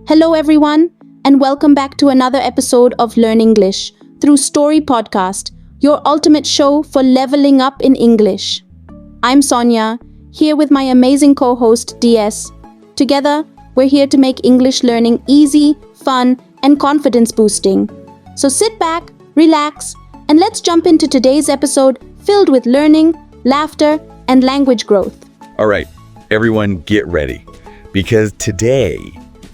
Hello everyone, and welcome back to another episode of Learn English through Story Podcast, your ultimate show for leveling up in English. I'm Sonia, here with my amazing co-host DS. Together, we're here to make English learning easy, fun, and confidence boosting. So sit back, relax, and let's jump into today's episode filled with learning, laughter, and language growth. All right, everyone get ready, because today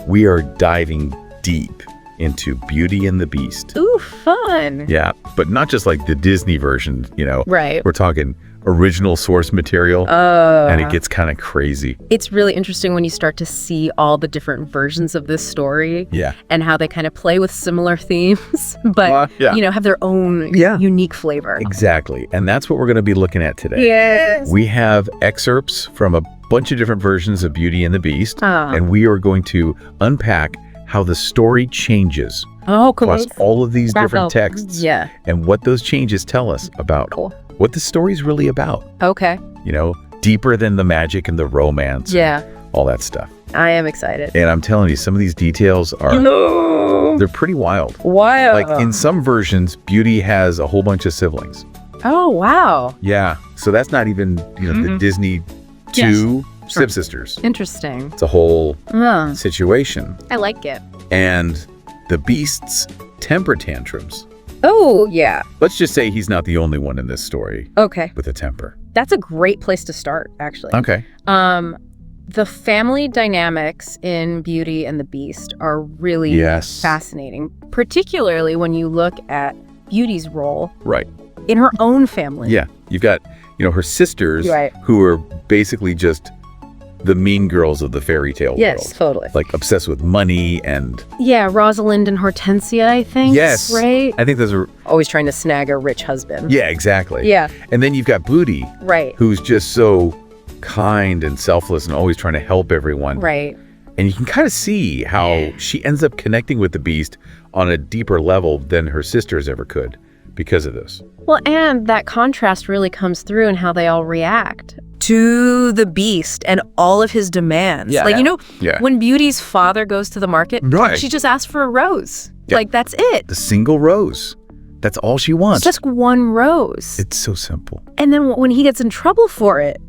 we are diving deep into Beauty and the Beast. Ooh, fun. Yeah, but not just like the Disney version, Right. We're talking original source material, and it gets kind of crazy. It's really interesting when you start to see all the different versions of this story. Yeah. And how they kind of play with similar themes, but, have their own unique flavor. Exactly, and that's what we're going to be looking at today. Yes. We have excerpts from a bunch of different versions of Beauty and the Beast, and we are going to unpack how the story changes across all of these different texts, and what those changes tell us about what the story's really about. Okay. Deeper than the magic and the romance. Yeah. All that stuff. I am excited. And I'm telling you, some of these details are, they're pretty wild. Wild. Like in some versions, Beauty has a whole bunch of siblings. Oh, wow. Yeah. So that's not even, the Disney 2 stepsisters. Interesting. It's a whole situation. I like it. And the Beast's temper tantrums. Oh, yeah. Let's just say he's not the only one in this story Okay. with a temper. That's a great place to start, actually. Okay. The family dynamics in Beauty and the Beast are really fascinating, particularly when you look at Beauty's role in her own family. Yeah. You've got, her sisters Right. who are basically just the mean girls of the fairy tale world. Totally. Like obsessed with money and... Yeah, Rosalind and Hortensia, I think. Yes. Right? I think those are... Always trying to snag a rich husband. Yeah, exactly. Yeah. And then you've got Booty. Right. Who's just so kind and selfless and always trying to help everyone. Right. And you can kind of see how she ends up connecting with the Beast on a deeper level than her sisters ever could because of this. Well, and that contrast really comes through in how they all react to the Beast and all of his demands. Yeah. When Beauty's father goes to the market, she just asks for a rose. Yeah. Like, that's it. The single rose. That's all she wants. Just one rose. It's so simple. And then when he gets in trouble for it,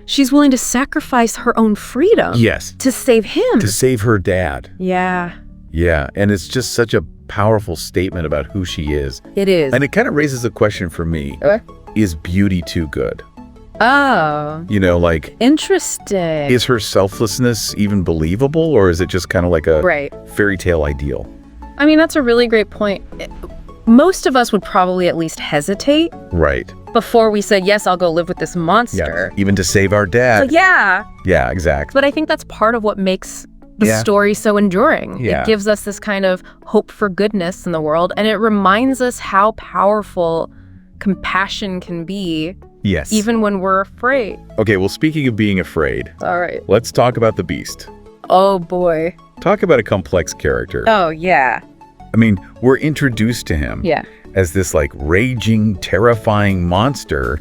she's willing to sacrifice her own freedom to save him. To save her dad. Yeah. Yeah, and it's just such a powerful statement about who she is. It is. And it kind of raises a question for me. Is Beauty too good? Oh. Interesting. Is her selflessness even believable, or is it just kind of like a fairy tale ideal? I mean, that's a really great point. Most of us would probably at least hesitate. Right. Before we said, yes, I'll go live with this monster. Yeah, even to save our dad. Yeah, exactly. But I think that's part of what makes the story so enduring. Yeah. It gives us this kind of hope for goodness in the world, and it reminds us how powerful compassion can be. Yes. Even when we're afraid. Okay, well, speaking of being afraid. All right. Let's talk about the Beast. Oh, boy. Talk about a complex character. Oh, yeah. I mean, we're introduced to him as this raging, terrifying monster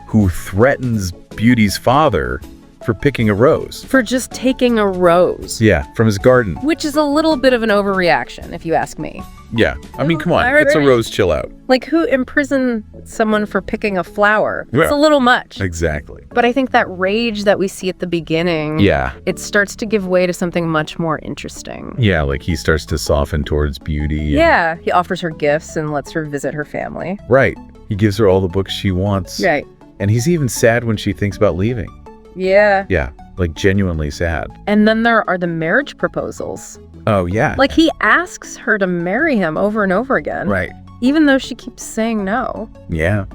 who threatens Beauty's father for picking a rose. For just taking a rose. Yeah, from his garden. Which is a little bit of an overreaction, if you ask me. Yeah, I mean, come on, it's a rose, chill out. Like, who imprisoned someone for picking a flower? It's a little much. Exactly. But I think that rage that we see at the beginning, it starts to give way to something much more interesting. Yeah, like he starts to soften towards Beauty. Yeah, he offers her gifts and lets her visit her family. Right. He gives her all the books she wants. Right. And he's even sad when she thinks about leaving. Yeah. Yeah, like genuinely sad. And then there are the marriage proposals. Oh, yeah. Like, he asks her to marry him over and over again. Right. Even though she keeps saying no. Yeah.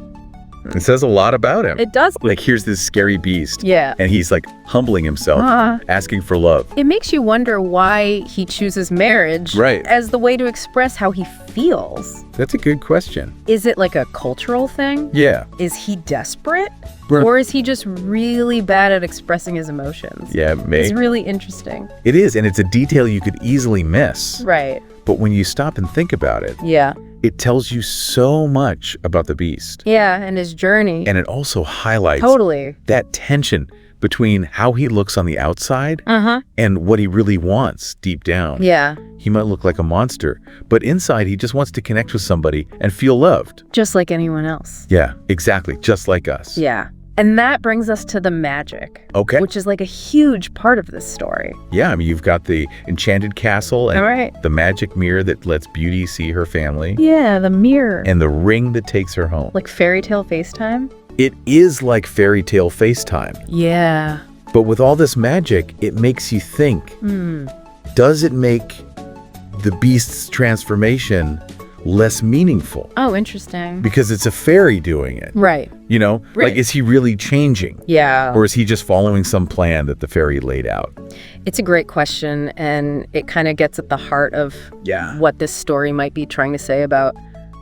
It says a lot about him. It does. Like, here's this scary beast. Yeah. And he's humbling himself, asking for love. It makes you wonder why he chooses marriage as the way to express how he feels. That's a good question. Is it like a cultural thing? Yeah. Is he desperate? Or is he just really bad at expressing his emotions? Yeah, maybe. It's really interesting. It is, and it's a detail you could easily miss. Right. But when you stop and think about it, it tells you so much about the beast. Yeah, and his journey. And it also highlights totally that tension between how he looks on the outside and what he really wants deep down. Yeah. He might look like a monster, but inside he just wants to connect with somebody and feel loved. Just like anyone else. Yeah, exactly. Just like us. Yeah. And that brings us to the magic. Okay. Which is like a huge part of this story. Yeah, I mean, you've got the enchanted castle and the magic mirror that lets Beauty see her family. Yeah, the mirror. And the ring that takes her home. Like fairy tale FaceTime? It is like fairy tale FaceTime. Yeah. But with all this magic, it makes you think, does it make the beast's transformation less meaningful? Oh, interesting. Because it's a fairy doing it. Right. You know, like, is he really changing? Yeah. Or is he just following some plan that the fairy laid out? It's a great question, and it kind of gets at the heart of what this story might be trying to say about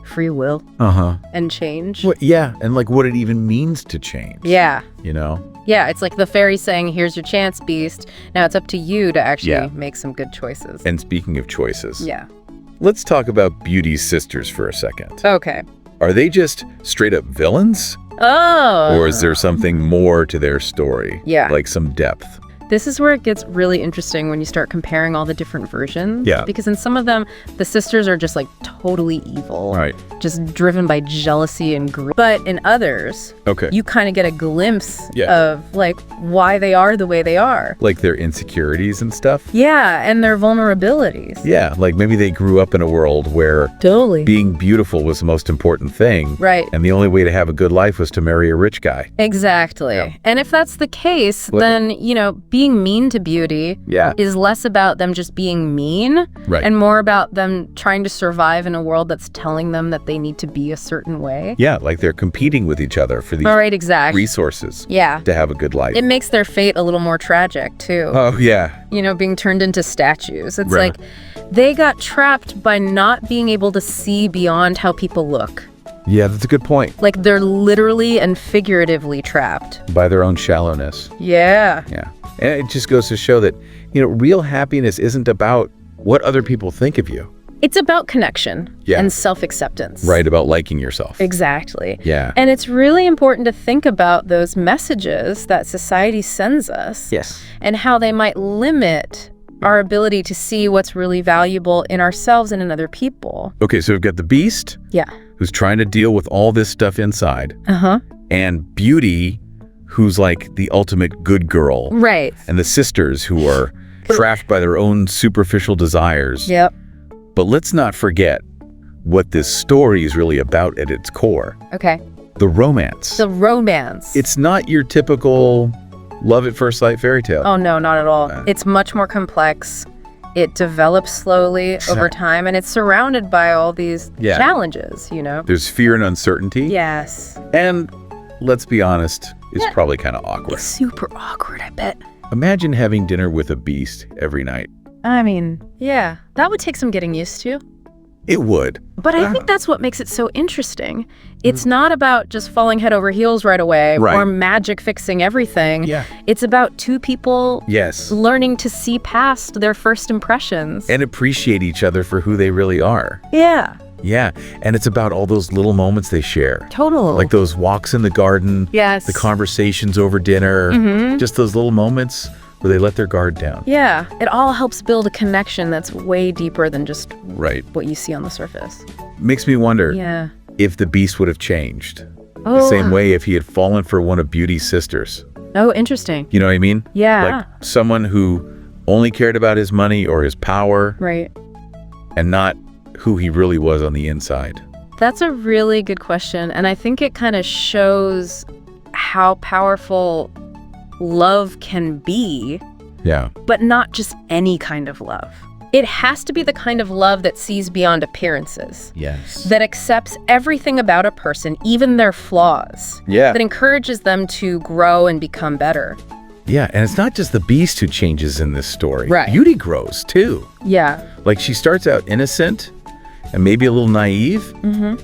free will and change. Well, yeah, and like what it even means to change. Yeah. You know? Yeah, it's like the fairy saying, here's your chance, beast. Now it's up to you to actually make some good choices. And speaking of choices. Yeah. Let's talk about Beauty's sisters for a second. Okay. Are they just straight up villains? Oh. Or is there something more to their story? Yeah. Like some depth? This is where it gets really interesting when you start comparing all the different versions. Yeah. Because in some of them, the sisters are just like totally evil. Right. Just driven by jealousy and greed. But in others, you kind of get a glimpse of like why they are the way they are. Like their insecurities and stuff? Yeah, and their vulnerabilities. Yeah, like maybe they grew up in a world where being beautiful was the most important thing. Right. And the only way to have a good life was to marry a rich guy. Exactly. Yeah. And if that's the case, then, you know, being mean to Beauty is less about them just being mean and more about them trying to survive in a world that's telling them that they need to be a certain way. Yeah, like they're competing with each other for these resources to have a good life. It makes their fate a little more tragic, too. Oh, yeah. You know, being turned into statues. It's like they got trapped by not being able to see beyond how people look. Yeah, that's a good point. Like they're literally and figuratively trapped. By their own shallowness. Yeah. Yeah. And it just goes to show that, you know, real happiness isn't about what other people think of you. It's about connection and self-acceptance. Right, about liking yourself. Exactly. Yeah. And it's really important to think about those messages that society sends us. Yes. And how they might limit our ability to see what's really valuable in ourselves and in other people. Okay, so we've got the beast. Yeah. Who's trying to deal with all this stuff inside. And Beauty, who's like the ultimate good girl. Right. And the sisters who are trapped by their own superficial desires. Yep. But let's not forget what this story is really about at its core. Okay. The romance. The romance. It's not your typical love at first sight fairy tale. Oh, no, not at all. It's much more complex. It develops slowly over time, and it's surrounded by all these challenges, you know? There's fear and uncertainty. Yes. And let's be honest, it's probably kind of awkward. It's super awkward, I bet. Imagine having dinner with a beast every night. I mean, yeah, that would take some getting used to. It would. But I think that's what makes it so interesting. It's not about just falling head over heels right away or magic fixing everything. Yeah. It's about two people learning to see past their first impressions. And appreciate each other for who they really are. Yeah. Yeah. And it's about all those little moments they share. Totally. Like those walks in the garden. Yes. The conversations over dinner. Just those little moments where they let their guard down. Yeah, it all helps build a connection that's way deeper than just what you see on the surface. Makes me wonder if the beast would have changed. The same way if he had fallen for one of Beauty's sisters. Oh, interesting. You know what I mean? Yeah. Like someone who only cared about his money or his power. Right. And not who he really was on the inside. That's a really good question. And I think it kind of shows how powerful love can be, but not just any kind of love. It has to be the kind of love that sees beyond appearances. Yes. That accepts everything about a person, even their flaws. Yeah. That encourages them to grow and become better. Yeah, and it's not just the beast who changes in this story. Right. Beauty grows, too. Yeah. Like, she starts out innocent and maybe a little naive,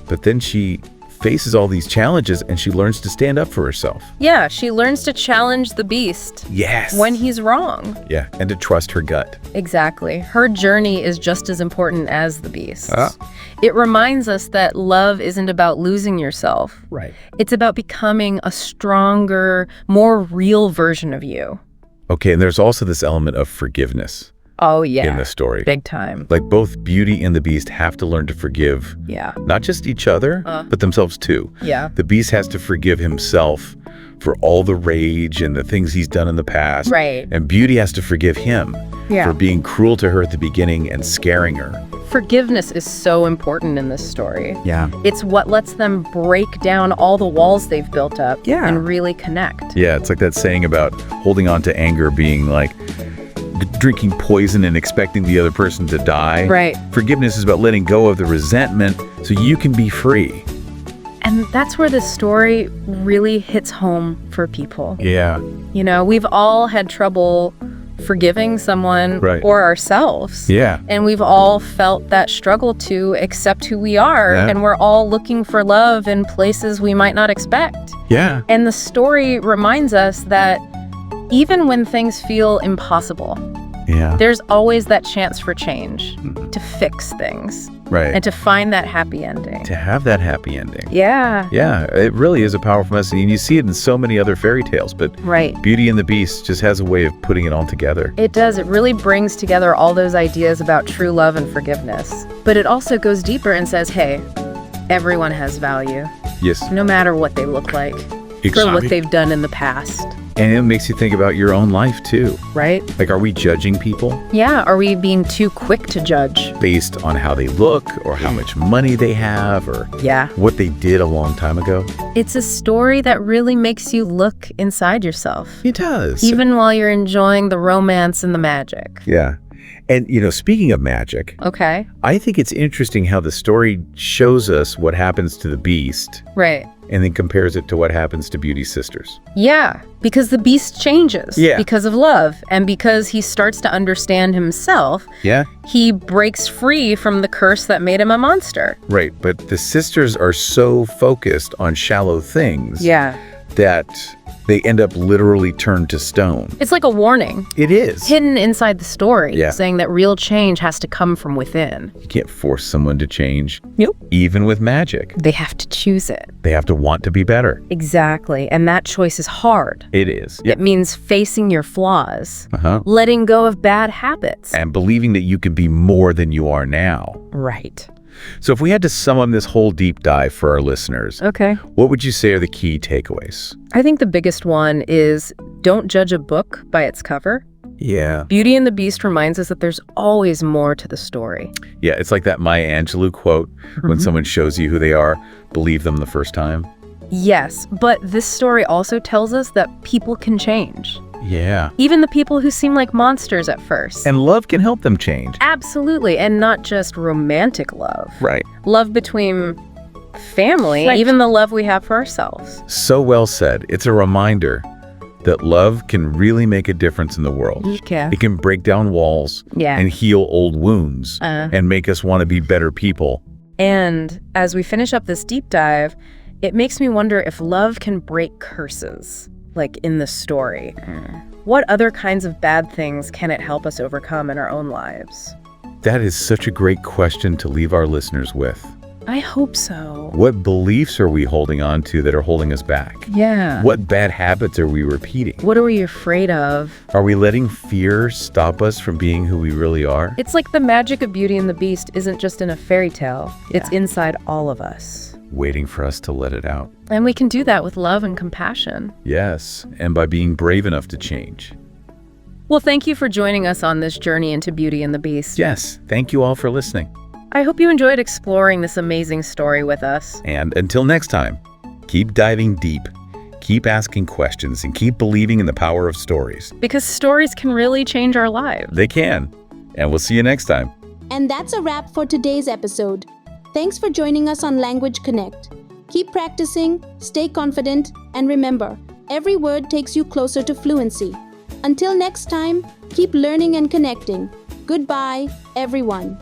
but then she faces all these challenges and she learns to stand up for herself. Yeah, she learns to challenge the beast. Yes. When he's wrong. Yeah, and to trust her gut. Exactly. Her journey is just as important as the beast's. It reminds us that love isn't about losing yourself. Right. It's about becoming a stronger, more real version of you. Okay, and there's also this element of forgiveness. Oh, yeah. In the story. Big time. Like both Beauty and the Beast have to learn to forgive. Yeah. Not just each other, but themselves too. Yeah. The Beast has to forgive himself for all the rage and the things he's done in the past. Right. And Beauty has to forgive him for being cruel to her at the beginning and scaring her. Forgiveness is so important in this story. Yeah. It's what lets them break down all the walls they've built up and really connect. Yeah, it's like that saying about holding on to anger being like drinking poison and expecting the other person to die. Right. Forgiveness is about letting go of the resentment so you can be free. And that's where this story really hits home for people. Yeah. You know, we've all had trouble forgiving someone or ourselves. Yeah. And we've all felt that struggle to accept who we are. Yeah. And we're all looking for love in places we might not expect. Yeah. And the story reminds us that even when things feel impossible, there's always that chance for change, to fix things, and to find that happy ending. To have that happy ending. Yeah. Yeah, it really is a powerful message. And you see it in so many other fairy tales, but Beauty and the Beast just has a way of putting it all together. It does. It really brings together all those ideas about true love and forgiveness. But it also goes deeper and says, hey, everyone has value. Yes. No matter what they look like. For what they've done in the past. And it makes you think about your own life too. Right? Like, are we judging people? Yeah, are we being too quick to judge? Based on how they look or how much money they have or what they did a long time ago? It's a story that really makes you look inside yourself. It does. Even while you're enjoying the romance and the magic. Yeah. And, you know, speaking of magic, I think it's interesting how the story shows us what happens to the Beast. Right. And then compares it to what happens to Beauty's sisters. Yeah, because the Beast changes because of love. And because he starts to understand himself, he breaks free from the curse that made him a monster. Right, but the sisters are so focused on shallow things that they end up literally turned to stone. It's like a warning. It is. Hidden inside the story, saying that real change has to come from within. You can't force someone to change. Nope. Even with magic. They have to choose it. They have to want to be better. Exactly. And that choice is hard. It is. It means facing your flaws, letting go of bad habits. And believing that you can be more than you are now. Right. So if we had to sum up this whole deep dive for our listeners, what would you say are the key takeaways? I think the biggest one is don't judge a book by its cover. Yeah. Beauty and the Beast reminds us that there's always more to the story. Yeah, it's like that Maya Angelou quote, when someone shows you who they are, believe them the first time. Yes, but this story also tells us that people can change. Yeah. Even the people who seem like monsters at first. And love can help them change. Absolutely, and not just romantic love. Right. Love between family, even the love we have for ourselves. So well said. It's a reminder that love can really make a difference in the world. Yeah. It can break down walls and heal old wounds and make us want to be better people. And as we finish up this deep dive, it makes me wonder if love can break curses, like in the story. What other kinds of bad things can it help us overcome in our own lives? That is such a great question to leave our listeners with. I hope so. What beliefs are we holding on to that are holding us back? Yeah. What bad habits are we repeating? What are we afraid of? Are we letting fear stop us from being who we really are? It's like the magic of Beauty and the Beast isn't just in a fairy tale. It's inside all of us. Waiting for us to let it out. And we can do that with love and compassion. Yes, and by being brave enough to change. Well, thank you for joining us on this journey into Beauty and the Beast. Yes, thank you all for listening. I hope you enjoyed exploring this amazing story with us. And until next time, keep diving deep, keep asking questions, and keep believing in the power of stories. Because stories can really change our lives. They can. And we'll see you next time. And that's a wrap for today's episode. Thanks for joining us on Language Connect. Keep practicing, stay confident, and remember, every word takes you closer to fluency. Until next time, keep learning and connecting. Goodbye, everyone.